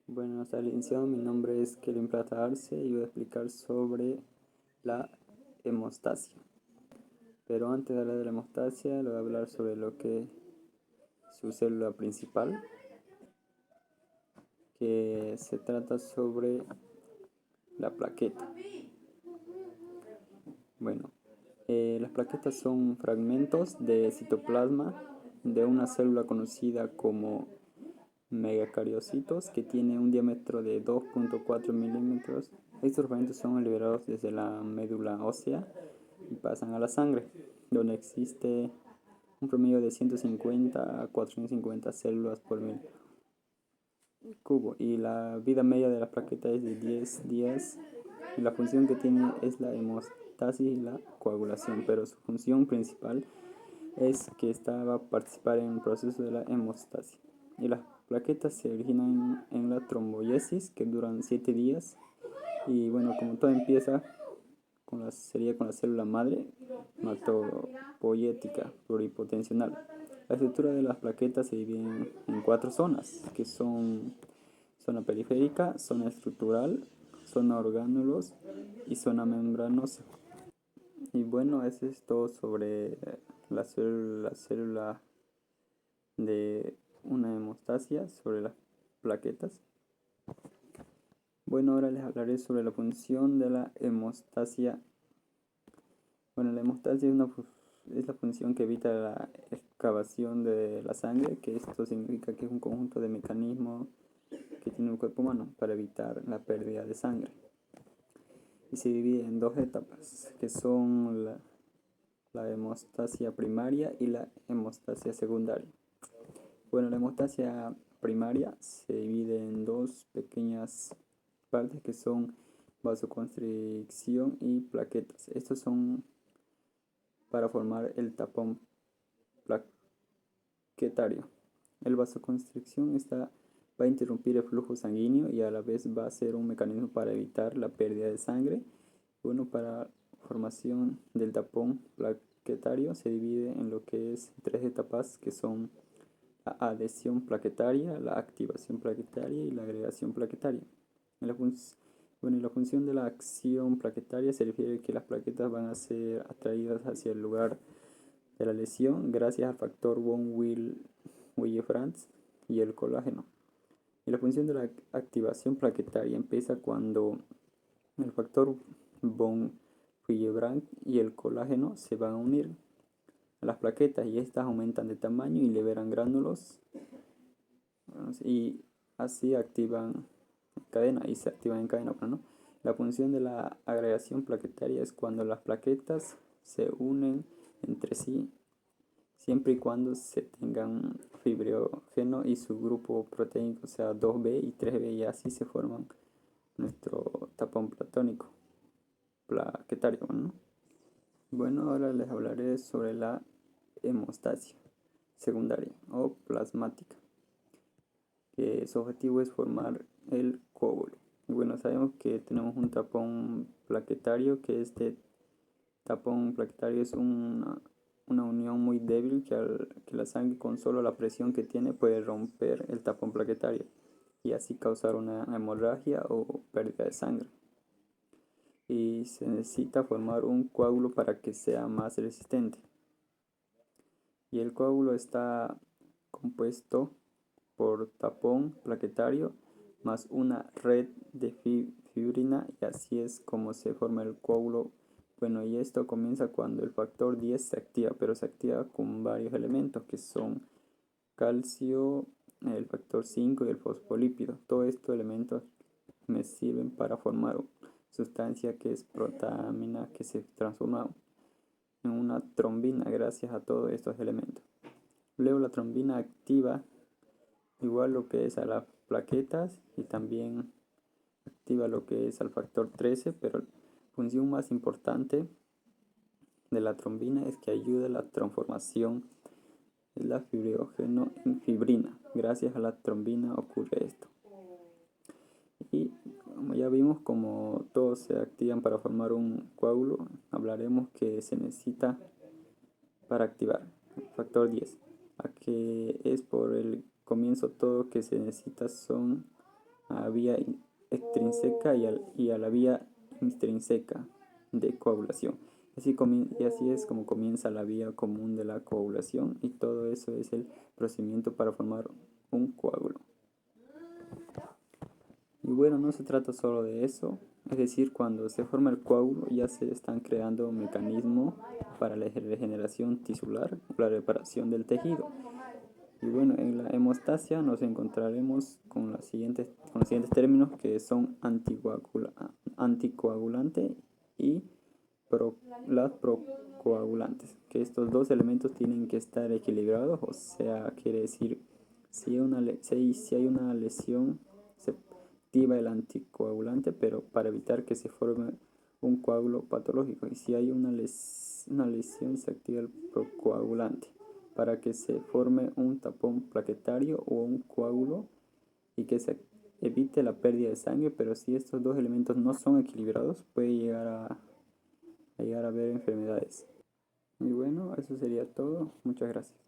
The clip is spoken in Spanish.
Bueno, hasta el inicio, mi nombre es Kelvin Plata Arce y voy a explicar sobre la hemostasia. Pero antes de hablar de la hemostasia, le voy a hablar sobre lo que es su célula principal, que se trata sobre la plaqueta. Bueno, las plaquetas son fragmentos de citoplasma de una célula conocida como megacariocitos que tiene un diámetro de 2,4 milímetros. Estos fragmentos son liberados desde la médula ósea y pasan a la sangre, donde existe un promedio de 150 a 450 células por mil cubo y la vida media de la plaqueta es de 10 días y la función que tiene es la hemostasis y la coagulación, pero su función principal es que esta va a participar en el proceso de la hemostasia. Y las plaquetas se originan en la tromboyesis, que duran 7 días. Y bueno, como todo empieza, sería con la célula madre, hematopoyética pluripotencional. La estructura de las plaquetas se divide en 4 zonas, que son zona periférica, zona estructural, zona orgánulos y zona membranosa. Y bueno, eso es todo sobre la célula de una hemostasia, sobre las plaquetas. Bueno, ahora les hablaré sobre la función de la hemostasia. Bueno, la hemostasia es la función que evita la excavación de la sangre, que esto significa que es un conjunto de mecanismos que tiene el cuerpo humano para evitar la pérdida de sangre. Y se divide en dos etapas, que son la hemostasia primaria y la hemostasia secundaria. Bueno, la hemostasia primaria se divide en dos pequeñas partes que son vasoconstricción y plaquetas. Estos son para formar el tapón plaquetario. El vasoconstricción va a interrumpir el flujo sanguíneo y a la vez va a ser un mecanismo para evitar la pérdida de sangre. Bueno, para formación del tapón plaquetario se divide en lo que es tres etapas que son la adhesión plaquetaria, la activación plaquetaria y la agregación plaquetaria. La función de la acción plaquetaria se refiere a que las plaquetas van a ser atraídas hacia el lugar de la lesión gracias al factor von Willebrand y el colágeno. Y la función de la activación plaquetaria empieza cuando el factor von Willebrand y el colágeno se van a unir a las plaquetas y estas aumentan de tamaño y liberan gránulos y así activan cadena y se activan en cadena, ¿no? La función de la agregación plaquetaria es cuando las plaquetas se unen entre sí siempre y cuando se tengan fibrinógeno y su grupo proteínico sea 2B y 3B y así se forman nuestro tapón platónico plaquetario, ¿no? Bueno, ahora les hablaré sobre la hemostasia secundaria o plasmática, que su objetivo es formar el coágulo. Y bueno, sabemos que tenemos un tapón plaquetario, que este tapón plaquetario es una unión muy débil que la sangre con solo la presión que tiene puede romper el tapón plaquetario y así causar una hemorragia o pérdida de sangre. Y se necesita formar un coágulo para que sea más resistente. Y el coágulo está compuesto por tapón plaquetario más una red de fibrina y así es como se forma el coágulo. Bueno, y esto comienza cuando el factor 10 se activa, pero se activa con varios elementos que son calcio, el factor 5 y el fosfolípido. Todos estos elementos me sirven para formar sustancia que es protamina que se transforma en una trombina gracias a todos estos elementos. Luego la trombina activa igual lo que es a las plaquetas y también activa lo que es al factor 13, pero la función más importante de la trombina es que ayuda a la transformación de la fibrinógeno en fibrina. Gracias a la trombina ocurre esto. Y como ya vimos, como todos se activan para formar un coágulo, hablaremos que se necesita para activar el factor 10. A que es por el comienzo todo que se necesita son a vía extrínseca y a la vía intrínseca de coagulación. Y así es como comienza la vía común de la coagulación, y todo eso es el procedimiento para formar un coágulo. Y bueno, no se trata solo de eso, es decir, cuando se forma el coágulo ya se están creando mecanismos para la regeneración tisular o la reparación del tejido. Y bueno, en la hemostasia nos encontraremos con los siguientes términos, que son anticoagulante y las procoagulantes, que estos dos elementos tienen que estar equilibrados, o sea, quiere decir, si hay una lesión, se activa el anticoagulante, pero para evitar que se forme un coágulo patológico, y si hay una lesión, se activa el procoagulante para que se forme un tapón plaquetario o un coágulo y que se evite la pérdida de sangre. Pero si estos dos elementos no son equilibrados, puede llegar a haber enfermedades. Y bueno, eso sería todo. Muchas gracias.